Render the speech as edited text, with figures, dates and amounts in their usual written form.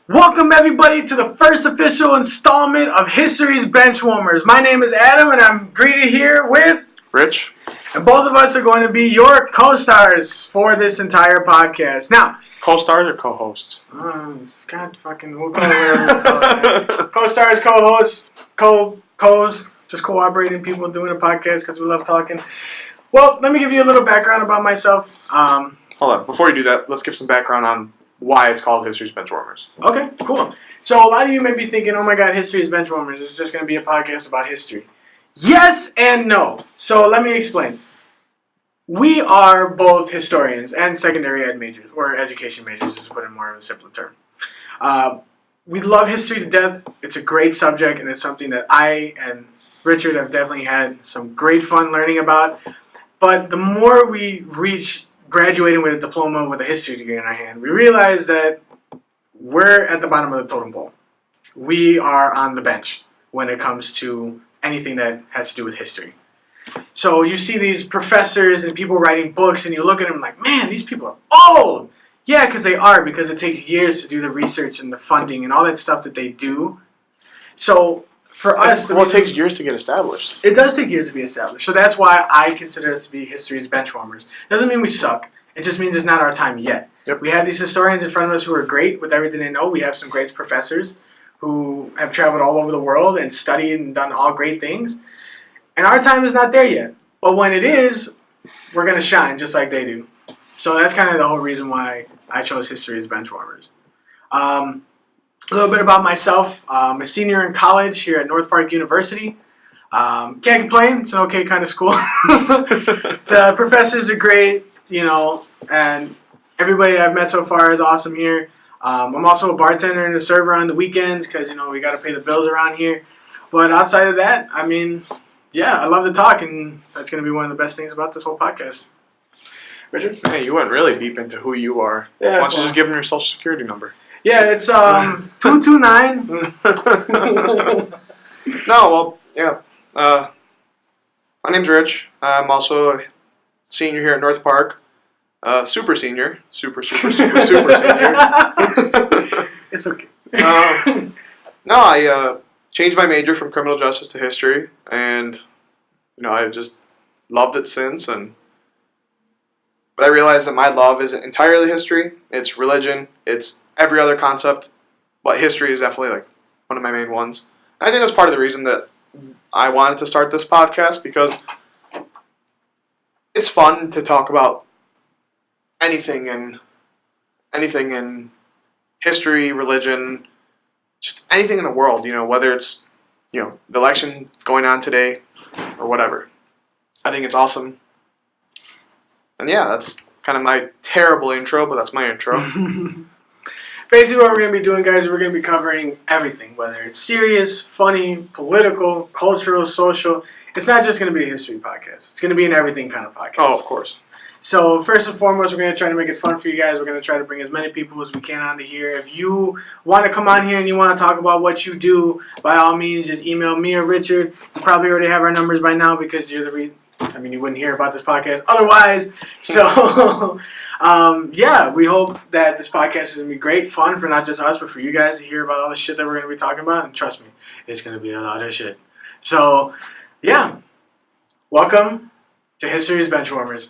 Welcome everybody to the first official installment of History's Benchwarmers. My name is Adam and I'm greeted here with Rich. And both of us are going to be your co-stars for this entire podcast. Now, co-stars or co-hosts? God fucking, we'll call it whatever we'll call it. Co-stars, co-hosts, co-hosts, just cooperating people doing a podcast because we love talking. Well, let me give you a little background about myself. Hold on, before you do that, let's give some background on why it's called History's Benchwarmers. Okay, cool. So a lot of you may be thinking, oh my god, History's Benchwarmers, this is just going to be a podcast about history. Yes and no. So let me explain. We are both historians and secondary ed majors, or education majors, just to put it more in a simpler term. We love history to death. It's a great subject, and it's something that I and Richard have definitely had some great fun learning about. But the more we reach graduating with a diploma with a history degree in our hand, we realize that we're at the bottom of the totem pole. We are on the bench when it comes to anything that has to do with history. So you see these professors and people writing books and you look at them like, man, these people are old. Yeah, because they are, because it takes years to do the research and the funding and all that stuff that they do. So for us... Well, it takes years to get established. It does take years to be established. So that's why I consider us to be history's benchwarmers. Doesn't mean we suck. It just means it's not our time yet. Yep. We have these historians in front of us who are great with everything they know. We have some great professors who have traveled all over the world and studied and done all great things. And our time is not there yet. But when it is, we're going to shine just like they do. So that's kind of the whole reason why I chose history as benchwarmers. A little bit about myself. I'm a senior in college here at North Park University. Can't complain. It's an okay kind of school. The professors are great, and everybody I've met so far is awesome here. I'm also a bartender and a server on the weekends because, we got to pay the bills around here. But outside of that, I love to talk, and that's going to be one of the best things about this whole podcast. Richard? Hey, you went really deep into who you are. Yeah, why don't you just give them your social security number? Yeah, it's 229. My name's Rich. I'm also a senior here at North Park. Super senior. Super senior. It's okay. I changed my major from criminal justice to history, and I've just loved it since. But I realized that my love isn't entirely history. It's religion. It's every other concept, but history is definitely one of my main ones. And I think that's part of the reason that I wanted to start this podcast, because it's fun to talk about anything in history, religion, just anything in the world, whether it's, the election going on today or whatever. I think it's awesome. And yeah, that's kind of my terrible intro, but that's my intro. Basically what we're going to be doing, guys, we're going to be covering everything, whether it's serious, funny, political, cultural, social. It's not just going to be a history podcast. It's going to be an everything kind of podcast. Oh, of course. So first and foremost, we're going to try to make it fun for you guys. We're going to try to bring as many people as we can onto here. If you want to come on here and you want to talk about what you do, by all means, just email me or Richard. You probably already have our numbers by now because you're the you wouldn't hear about this podcast otherwise. So, we hope that this podcast is going to be great fun for not just us, but for you guys to hear about all the shit that we're going to be talking about. And trust me, it's going to be a lot of shit. So, welcome to History's Benchwarmers.